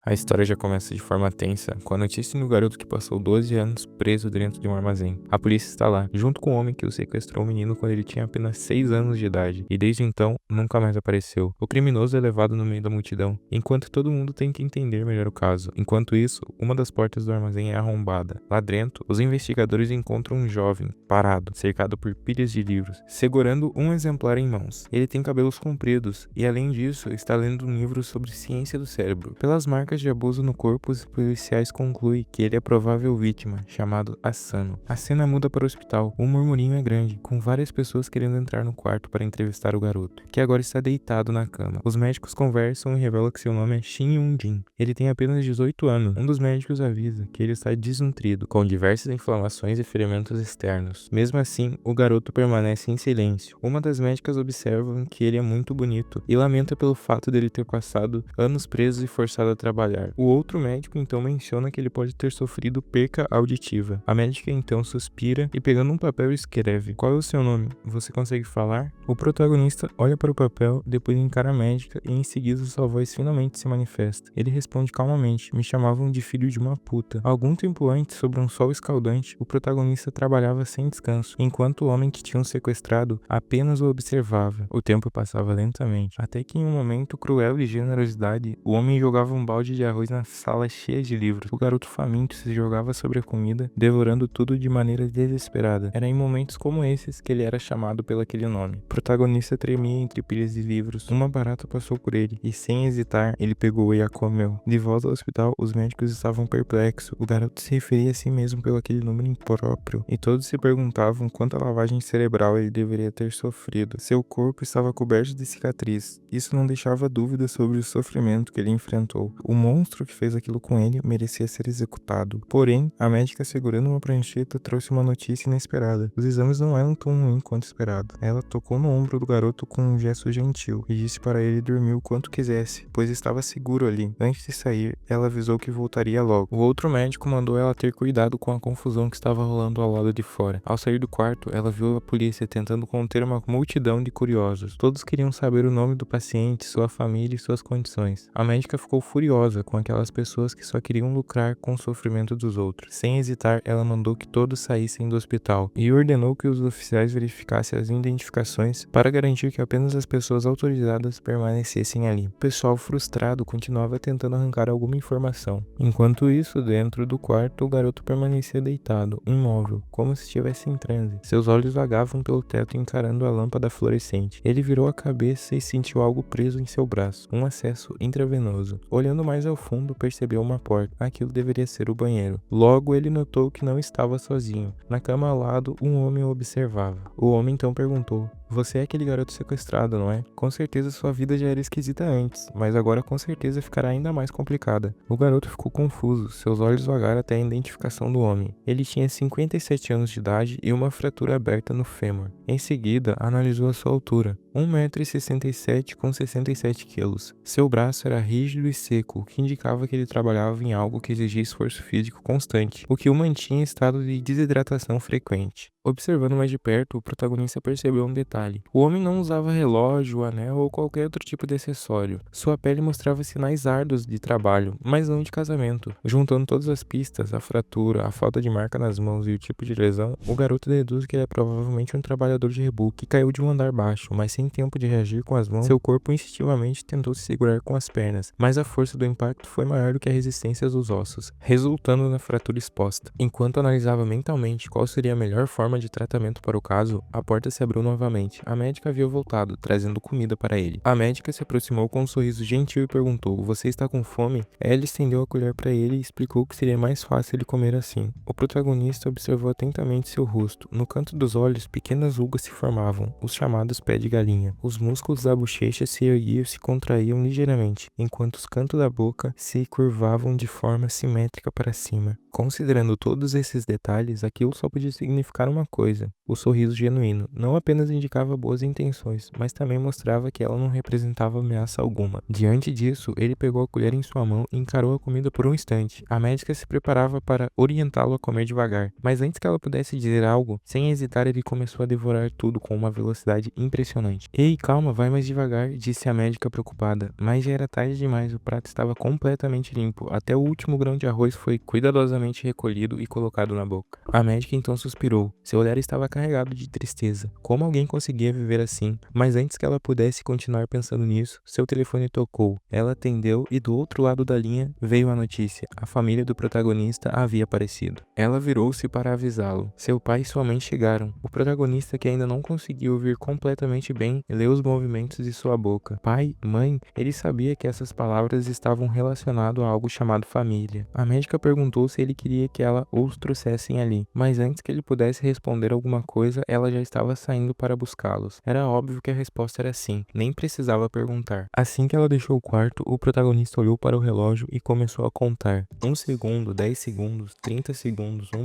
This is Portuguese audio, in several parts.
A história já começa de forma tensa, com a notícia do garoto que passou 12 anos preso dentro de um armazém. A polícia está lá, junto com o homem que o sequestrou o menino quando ele tinha apenas 6 anos de idade, e desde então nunca mais apareceu. O criminoso é levado no meio da multidão, enquanto todo mundo tenta entender melhor o caso. Enquanto isso, uma das portas do armazém é arrombada. Lá dentro, os investigadores encontram um jovem, parado, cercado por pilhas de livros, segurando um exemplar em mãos. Ele tem cabelos compridos, e além disso, está lendo um livro sobre ciência do cérebro. Pelas marcas de abuso no corpo, os policiais concluem que ele é a provável vítima, chamado Asano. A cena muda para o hospital. O murmurinho é grande, com várias pessoas querendo entrar no quarto para entrevistar o garoto, que agora está deitado na cama. Os médicos conversam e revelam que seu nome é Shin Yoon-jin. Ele tem apenas 18 anos. Um dos médicos avisa que ele está desnutrido, com diversas inflamações e ferimentos externos. Mesmo assim, o garoto permanece em silêncio. Uma das médicas observa que ele é muito bonito e lamenta pelo fato dele ter passado anos preso e forçado a trabalhar. O outro médico então menciona que ele pode ter sofrido perca auditiva. A médica então suspira e, pegando um papel, escreve: "Qual é o seu nome? Você consegue falar?" O protagonista olha para o papel, depois encara a médica e em seguida sua voz finalmente se manifesta. Ele responde calmamente: "Me chamavam de filho de uma puta." Algum tempo antes, sob um sol escaldante, o protagonista trabalhava sem descanso, enquanto o homem que tinham sequestrado apenas o observava. O tempo passava lentamente, até que em um momento cruel de generosidade, o homem jogava um balde de arroz na sala cheia de livros. O garoto faminto se jogava sobre a comida, devorando tudo de maneira desesperada. Era em momentos como esses que ele era chamado pelo aquele nome. O protagonista tremia entre pilhas de livros. Uma barata passou por ele, e sem hesitar, ele pegou e a comeu. De volta ao hospital, os médicos estavam perplexos. O garoto se referia a si mesmo pelo aquele número impróprio, e todos se perguntavam quanta lavagem cerebral ele deveria ter sofrido. Seu corpo estava coberto de cicatriz. Isso não deixava dúvida sobre o sofrimento que ele enfrentou. O monstro que fez aquilo com ele merecia ser executado. Porém, a médica segurando uma prancheta trouxe uma notícia inesperada. Os exames não eram tão ruins quanto esperado. Ela tocou no ombro do garoto com um gesto gentil e disse para ele dormir o quanto quisesse, pois estava seguro ali. Antes de sair, ela avisou que voltaria logo. O outro médico mandou ela ter cuidado com a confusão que estava rolando ao lado de fora. Ao sair do quarto, ela viu a polícia tentando conter uma multidão de curiosos. Todos queriam saber o nome do paciente, sua família e suas condições. A médica ficou furiosa com aquelas pessoas que só queriam lucrar com o sofrimento dos outros. Sem hesitar, ela mandou que todos saíssem do hospital e ordenou que os oficiais verificassem as identificações para garantir que apenas as pessoas autorizadas permanecessem ali. O pessoal frustrado continuava tentando arrancar alguma informação. Enquanto isso, dentro do quarto, o garoto permanecia deitado, imóvel, como se estivesse em transe. Seus olhos vagavam pelo teto encarando a lâmpada fluorescente. Ele virou a cabeça e sentiu algo preso em seu braço, um acesso intravenoso. Olhando mais ao fundo, percebeu uma porta. Aquilo deveria ser o banheiro. Logo, ele notou que não estava sozinho. Na cama ao lado, um homem o observava. O homem então perguntou: "Você é aquele garoto sequestrado, não é? Com certeza sua vida já era esquisita antes, mas agora com certeza ficará ainda mais complicada." O garoto ficou confuso, seus olhos vagaram até a identificação do homem. Ele tinha 57 anos de idade e uma fratura aberta no fêmur. Em seguida, analisou a sua altura: 1,67 m com 67 kg. Seu braço era rígido e seco, o que indicava que ele trabalhava em algo que exigia esforço físico constante, o que o mantinha em estado de desidratação frequente. Observando mais de perto, o protagonista percebeu um detalhe. O homem não usava relógio, anel ou qualquer outro tipo de acessório. Sua pele mostrava sinais árduos de trabalho, mas não de casamento. Juntando todas as pistas, a fratura, a falta de marca nas mãos e o tipo de lesão, o garoto deduz que ele é provavelmente um trabalhador de reboco que caiu de um andar baixo, mas sem tempo de reagir com as mãos, seu corpo instintivamente tentou se segurar com as pernas, mas a força do impacto foi maior do que a resistência dos ossos, resultando na fratura exposta. Enquanto analisava mentalmente qual seria a melhor forma de tratamento para o caso, a porta se abriu novamente. A médica havia voltado, trazendo comida para ele. A médica se aproximou com um sorriso gentil e perguntou: "Você está com fome?" Ela estendeu a colher para ele e explicou que seria mais fácil ele comer assim. O protagonista observou atentamente seu rosto. No canto dos olhos, pequenas rugas se formavam, os chamados pés de galinha. Os músculos da bochecha se erguiam e se contraíam ligeiramente, enquanto os cantos da boca se curvavam de forma simétrica para cima. Considerando todos esses detalhes, aquilo só podia significar uma uma coisa: o sorriso genuíno não apenas indicava boas intenções, mas também mostrava que ela não representava ameaça alguma. Diante disso, ele pegou a colher em sua mão e encarou a comida por um instante. A médica se preparava para orientá-lo a comer devagar, mas antes que ela pudesse dizer algo, sem hesitar ele começou a devorar tudo com uma velocidade impressionante. Ei, calma, vai mais devagar, disse a médica preocupada, mas já era tarde demais, o prato estava completamente limpo, até o último grão de arroz foi cuidadosamente recolhido e colocado na boca. A médica então suspirou, seu olhar estava carregado de tristeza. Como alguém conseguia viver assim? Mas antes que ela pudesse continuar pensando nisso, seu telefone tocou. Ela atendeu e do outro lado da linha veio a notícia: a família do protagonista havia aparecido. Ela virou-se para avisá-lo. Seu pai e sua mãe chegaram. O protagonista, que ainda não conseguia ouvir completamente bem, leu os movimentos de sua boca. Pai, mãe, ele sabia que essas palavras estavam relacionadas a algo chamado família. A médica perguntou se ele queria que ela os trouxessem ali, mas antes que ele pudesse responder alguma coisa, ela já estava saindo para buscá-los. Era óbvio que a resposta era sim, nem precisava perguntar. Assim que ela deixou o quarto, o protagonista olhou para o relógio e começou a contar. 1 segundo, 10 segundos, 30 segundos, 1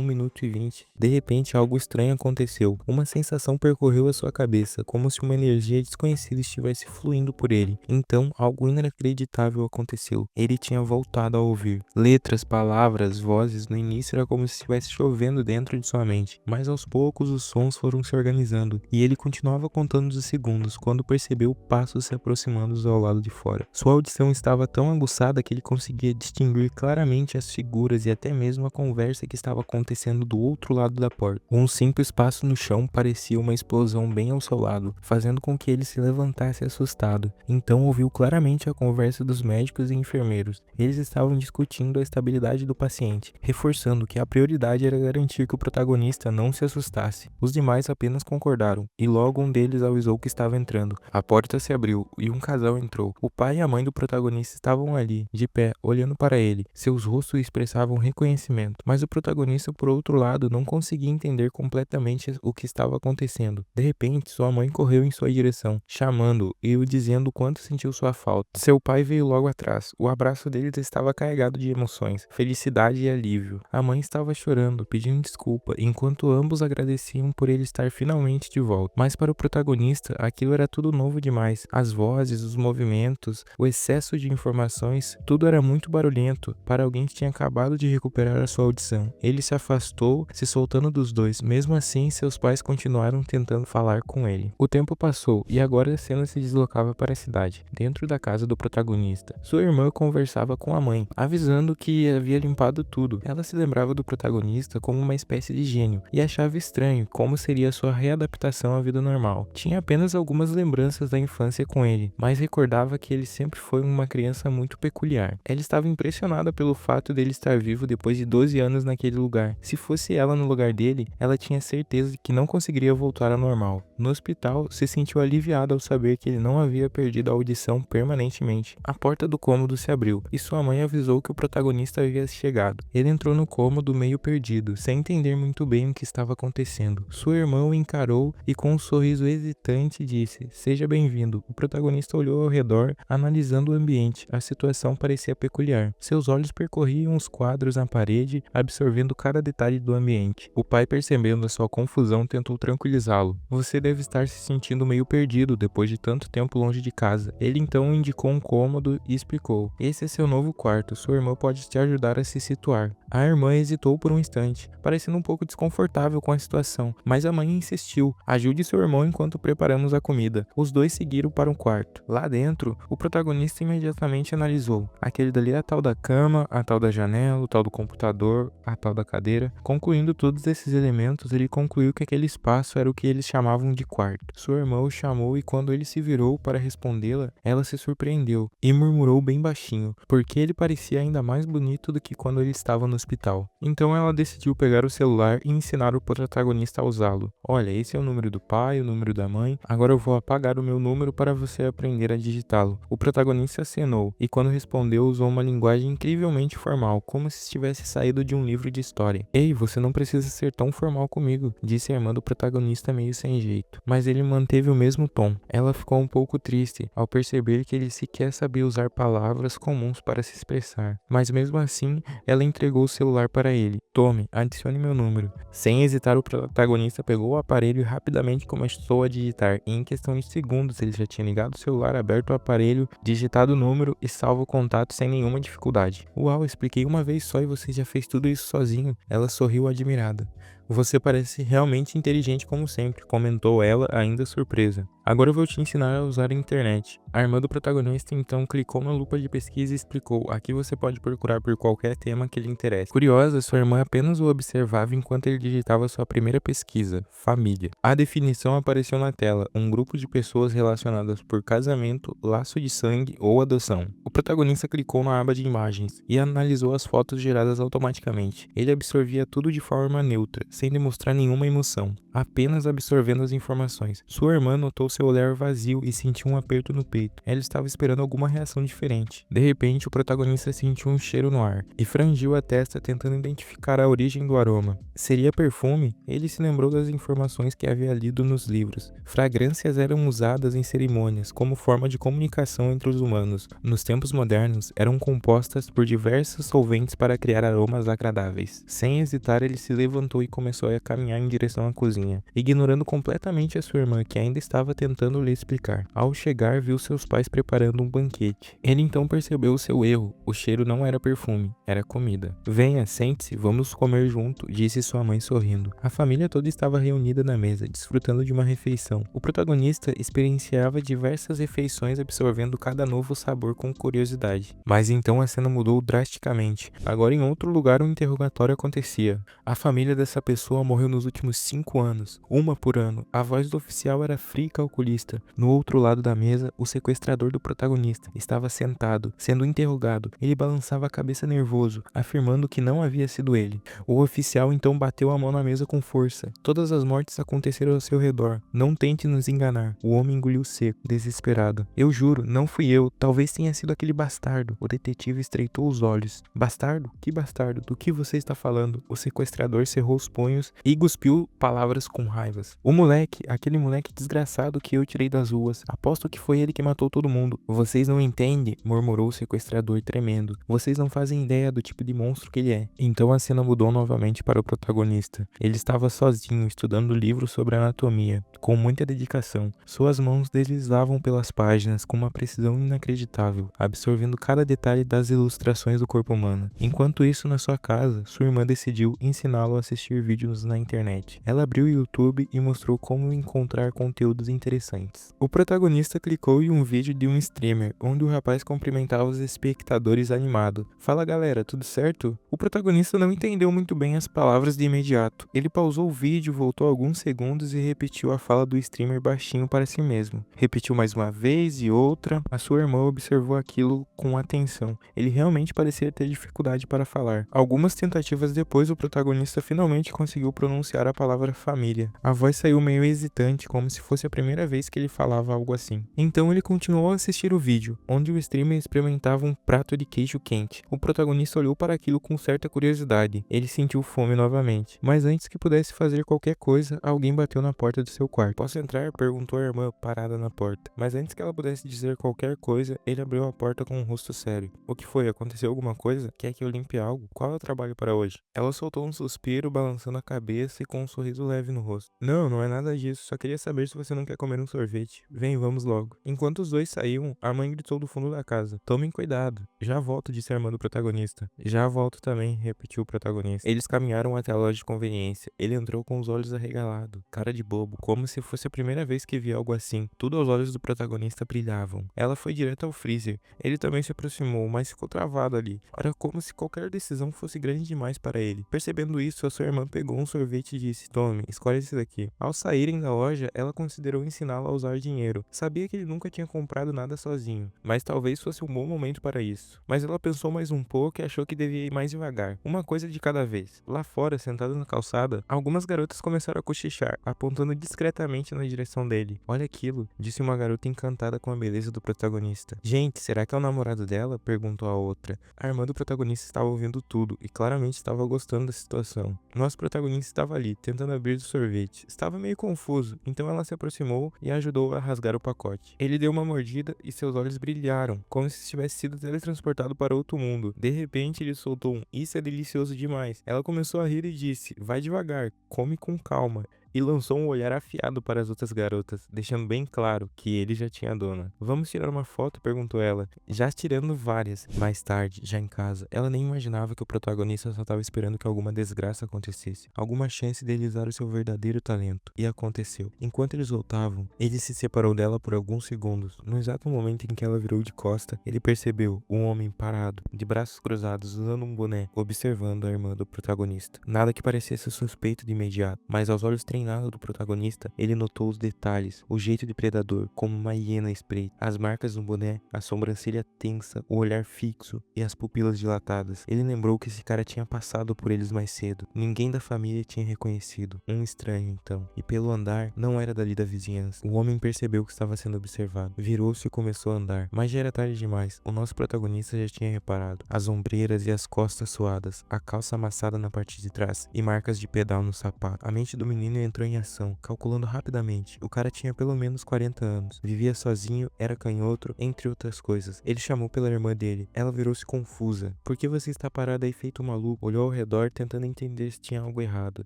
minuto e 20. De repente, algo estranho aconteceu. Uma sensação percorreu a sua cabeça, como se uma energia desconhecida estivesse fluindo por ele. Então, algo inacreditável aconteceu. Ele tinha voltado a ouvir. Letras, palavras, vozes. No início era como se estivesse chovendo dentro de sua mente, mas aos poucos os sons foram se organizando, e ele continuava contando os segundos, quando percebeu passos se aproximando ao lado de fora. Sua audição estava tão aguçada que ele conseguia distinguir claramente as figuras e até mesmo a conversa que estava acontecendo do outro lado da porta. Um simples passo no chão parecia uma explosão bem ao seu lado, fazendo com que ele se levantasse assustado. Então ouviu claramente a conversa dos médicos e enfermeiros. Eles estavam discutindo a estabilidade do paciente, reforçando que a prioridade era garantir que o protagonista não se assustasse. Os demais apenas concordaram, e logo um deles avisou que estava entrando. A porta se abriu e um casal entrou. O pai e a mãe do protagonista estavam ali, de pé, olhando para ele. Seus rostos expressavam reconhecimento, mas o protagonista, por outro lado, não conseguia entender completamente o que estava acontecendo. De repente, sua mãe correu em sua direção, chamando-o e o dizendo quanto sentiu sua falta. Seu pai veio logo atrás. O abraço deles estava carregado de emoções, felicidade e alívio. A mãe estava chorando, pedindo desculpa, enquanto ambos agradeciam por ele estar finalmente de volta. Mas para o protagonista, aquilo era tudo novo demais. As vozes, os movimentos, o excesso de informações, tudo era muito barulhento para alguém que tinha acabado de recuperar a sua audição. Ele se afastou, se soltando dos dois. Mesmo assim, seus pais continuaram tentando falar com ele. O tempo passou e agora a cena se deslocava para a cidade, dentro da casa do protagonista. Sua irmã conversava com a mãe, avisando que havia limpado tudo. Ela se lembrava do protagonista como uma espécie de gênio e achava estranho como seria sua readaptação à vida normal. Tinha apenas algumas lembranças da infância com ele, mas recordava que ele sempre foi uma criança muito peculiar. Ela estava impressionada pelo fato dele estar vivo depois de 12 anos naquele lugar. Se fosse ela no lugar dele, ela tinha certeza de que não conseguiria voltar ao normal. No hospital, se sentiu aliviada ao saber que ele não havia perdido a audição permanentemente. A porta do cômodo se abriu e sua mãe avisou que o protagonista havia chegado. Ele entrou no cômodo meio perdido, sem entender muito bem o que estava acontecendo. Sua irmã o encarou e com um sorriso hesitante disse: "Seja bem-vindo." O protagonista olhou ao redor, analisando o ambiente. A situação parecia peculiar. Seus olhos percorriam os quadros na parede, absorvendo cada detalhe do ambiente. O pai, percebendo a sua confusão, tentou tranquilizá-lo. "Você deve estar se sentindo meio perdido depois de tanto tempo longe de casa." Ele então indicou um cômodo e explicou: "Esse é seu novo quarto. Sua irmã pode te ajudar a se situar." A irmã hesitou por um instante, parecendo um pouco desconfortável com a situação, mas a mãe insistiu: "Ajude seu irmão enquanto preparamos a comida." Os dois seguiram para um quarto. Lá dentro, o protagonista imediatamente analisou: aquele dali é a tal da cama, a tal da janela, o tal do computador, a tal da cadeira. Concluindo todos esses elementos, ele concluiu que aquele espaço era o que eles chamavam de quarto. Sua irmã o chamou e quando ele se virou para respondê-la, ela se surpreendeu e murmurou bem baixinho, porque ele parecia ainda mais bonito do que quando ele estava no hospital. Então ela decidiu pegar o celular e ensinar o protagonista a usá-lo. "Olha, esse é o número do pai, o número da mãe. Agora eu vou apagar o meu número para você aprender a digitá-lo." O protagonista acenou e quando respondeu usou uma linguagem incrivelmente formal, como se tivesse saído de um livro de história. "Ei, você não precisa ser tão formal comigo", disse a irmã do protagonista meio sem jeito. Mas ele manteve o mesmo tom. Ela ficou um pouco triste ao perceber que ele sequer sabia usar palavras comuns para se expressar. Mas mesmo assim, ela entregou o celular para ele. "Tome, adicione meu número." Sem hesitar, o protagonista pegou o aparelho e rapidamente começou a digitar. E em questão de segundos, ele já tinha ligado o celular, aberto o aparelho, digitado o número e salvo o contato sem nenhuma dificuldade. Uau, expliquei uma vez só e você já fez tudo isso sozinho? Ela sorriu admirada. Você parece realmente inteligente como sempre, comentou ela, ainda surpresa. Agora eu vou te ensinar a usar a internet. A irmã do protagonista então clicou na lupa de pesquisa e explicou: aqui você pode procurar por qualquer tema que lhe interesse. Curiosa, sua irmã apenas o observava enquanto ele digitava sua primeira pesquisa: família. A definição apareceu na tela: um grupo de pessoas relacionadas por casamento, laço de sangue ou adoção. O protagonista clicou na aba de imagens e analisou as fotos geradas automaticamente. Ele absorvia tudo de forma neutra, sem demonstrar nenhuma emoção, apenas absorvendo as informações. Sua irmã notou seu olhar vazio e sentiu um aperto no peito. Ela estava esperando alguma reação diferente. De repente, o protagonista sentiu um cheiro no ar e franziu a testa tentando identificar a origem do aroma. Seria perfume? Ele se lembrou das informações que havia lido nos livros. Fragrâncias eram usadas em cerimônias como forma de comunicação entre os humanos. Nos tempos modernos, eram compostas por diversos solventes para criar aromas agradáveis. Sem hesitar, ele se levantou e começou a caminhar em direção à cozinha, ignorando completamente a sua irmã, que ainda estava tentando lhe explicar. Ao chegar, viu seus pais preparando um banquete. Ele então percebeu o seu erro. O cheiro não era perfume, era comida. Venha, sente-se, vamos comer junto, disse sua mãe sorrindo. A família toda estava reunida na mesa, desfrutando de uma refeição. O protagonista experienciava diversas refeições, absorvendo cada novo sabor com curiosidade. Mas então a cena mudou drasticamente. Agora em outro lugar um interrogatório acontecia. A família dessa pessoa morreu nos últimos 5 anos, uma por ano. A voz do oficial era fria e calculista. No outro lado da mesa, o sequestrador do protagonista estava sentado, sendo interrogado. Ele balançava a cabeça nervoso, afirmando que não havia sido ele. O oficial então bateu a mão na mesa com força. Todas as mortes aconteceram ao seu redor. Não tente nos enganar. O homem engoliu seco, desesperado. Eu juro, não fui eu. Talvez tenha sido aquele bastardo. O detetive estreitou os olhos. Bastardo? Que bastardo? Do que você está falando? O sequestrador cerrou os punhos e cuspiu palavras com raivas. O moleque, aquele moleque desgraçado que eu tirei das ruas. Aposto que foi ele que matou todo mundo. Vocês não entendem? Murmurou o sequestrador tremendo. Vocês não fazem ideia do tipo de monstro que ele é. Então a cena mudou novamente para o protagonista. Ele estava sozinho, estudando livros sobre anatomia, com muita dedicação. Suas mãos deslizavam pelas páginas com uma precisão inacreditável, absorvendo cada detalhe das ilustrações do corpo humano. Enquanto isso, na sua casa, sua irmã decidiu ensiná-lo a assistir vídeos na internet. Ela abriu o YouTube e mostrou como encontrar conteúdos interessantes. O protagonista clicou em um vídeo de um streamer, onde o rapaz cumprimentava os espectadores animado. Fala galera, tudo certo? O protagonista não entendeu muito bem as palavras de imediato. Ele pausou o vídeo, voltou alguns segundos e repetiu a fala do streamer baixinho para si mesmo. Repetiu mais uma vez e outra. A sua irmã observou aquilo com atenção. Ele realmente parecia ter dificuldade para falar. Algumas tentativas depois, o protagonista finalmente conseguiu pronunciar a palavra família. A voz saiu meio hesitante, como se fosse a primeira vez que ele falava algo assim. Então ele continuou a assistir o vídeo, onde o streamer experimentava um prato de queijo quente. O protagonista olhou para aquilo com certa curiosidade. Ele sentiu fome novamente. Mas antes que pudesse fazer qualquer coisa, alguém bateu na porta do seu quarto. Posso entrar? Perguntou a irmã, parada na porta. Mas antes que ela pudesse dizer qualquer coisa, ele abriu a porta com um rosto sério. O que foi? Aconteceu alguma coisa? Quer que eu limpe algo? Qual é o trabalho para hoje? Ela soltou um suspiro, balançando a cabeça e com um sorriso leve no rosto. Não, não é nada disso. Só queria saber se você não quer comer um sorvete. Vem, vamos logo. Enquanto os dois saíam, a mãe gritou do fundo da casa. Tomem cuidado. Já volto, disse a irmã do protagonista. Já volto também, repetiu o protagonista. Eles caminharam até a loja de conveniência. Ele entrou com os olhos arregalados, cara de bobo, como se fosse a primeira vez que via algo assim. Tudo aos olhos do protagonista brilhavam. Ela foi direto ao freezer. Ele também se aproximou, mas ficou travado ali. Era como se qualquer decisão fosse grande demais para ele. Percebendo isso, a sua irmã pegou um sorvete e disse: Tome, escolhe esse daqui. Ao saírem da loja, ela considerou ensiná-lo a usar dinheiro. Sabia que ele nunca tinha comprado nada sozinho, mas talvez fosse um bom momento para isso. Mas ela pensou mais um pouco e achou que devia ir mais devagar. Uma coisa de cada vez. Lá fora, sentado na calçada, algumas garotas começaram a cochichar, apontando discretamente na direção dele. Olha aquilo, disse uma garota encantada com a beleza do protagonista. Gente, será que é o namorado dela? Perguntou a outra. A irmã do protagonista estava ouvindo tudo e claramente estava gostando da situação. Nós protagonista estava ali, tentando abrir o sorvete. Estava meio confuso, então ela se aproximou e ajudou a rasgar o pacote. Ele deu uma mordida e seus olhos brilharam, como se tivesse sido teletransportado para outro mundo. De repente, ele soltou um "Isso é delicioso demais". Ela começou a rir e disse: "Vai devagar, come com calma", e lançou um olhar afiado para as outras garotas, deixando bem claro que ele já tinha a dona. "Vamos tirar uma foto?", perguntou ela, já tirando várias. Mais tarde, já em casa, ela nem imaginava que o protagonista só estava esperando que alguma desgraça acontecesse, alguma chance dele usar o seu verdadeiro talento. E aconteceu. Enquanto eles voltavam, ele se separou dela por alguns segundos. No exato momento em que ela virou de costa, ele percebeu um homem parado, de braços cruzados, usando um boné, observando a irmã do protagonista. Nada que parecesse suspeito de imediato, mas aos olhos treinados do protagonista, ele notou os detalhes, o jeito de predador, como uma hiena espreita, as marcas no boné, a sobrancelha tensa, o olhar fixo e as pupilas dilatadas. Ele lembrou que esse cara tinha passado por eles mais cedo. Ninguém da família tinha reconhecido. Um estranho, então. E pelo andar, não era dali da vizinhança. O homem percebeu que estava sendo observado. Virou-se e começou a andar. Mas já era tarde demais. O nosso protagonista já tinha reparado. As ombreiras e as costas suadas, a calça amassada na parte de trás e marcas de pedal no sapato. A mente do menino entrou em ação, calculando rapidamente. O cara tinha pelo menos 40 anos, vivia sozinho, era canhoto, entre outras coisas. Ele chamou pela irmã dele. Ela virou-se confusa. "Por que você está parada aí feito um maluco?", olhou ao redor tentando entender se tinha algo errado.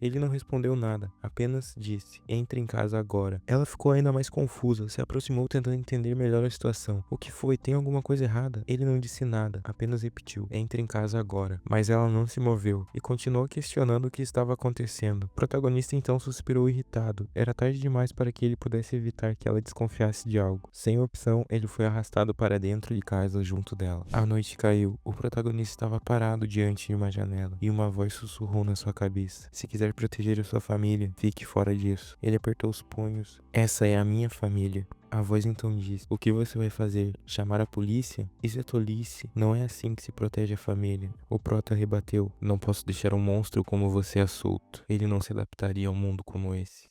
Ele não respondeu nada, apenas disse: "Entre em casa agora". Ela ficou ainda mais confusa, se aproximou tentando entender melhor a situação. "O que foi? Tem alguma coisa errada?". Ele não disse nada, apenas repetiu: "Entre em casa agora". Mas ela não se moveu e continuou questionando o que estava acontecendo. O protagonista então suspirou irritado. Era tarde demais para que ele pudesse evitar que ela desconfiasse de algo. Sem opção, ele foi arrastado para dentro de casa junto dela. A noite caiu. O protagonista estava parado diante de uma janela e uma voz sussurrou na sua cabeça: "Se quiser proteger a sua família, fique fora disso". Ele apertou os punhos. "Essa é a minha família". A voz então disse: "O que você vai fazer? Chamar a polícia? Isso é tolice. Não é assim que se protege a família". O prota rebateu: "Não posso deixar um monstro como você solto. Ele não se adaptaria a um mundo como esse".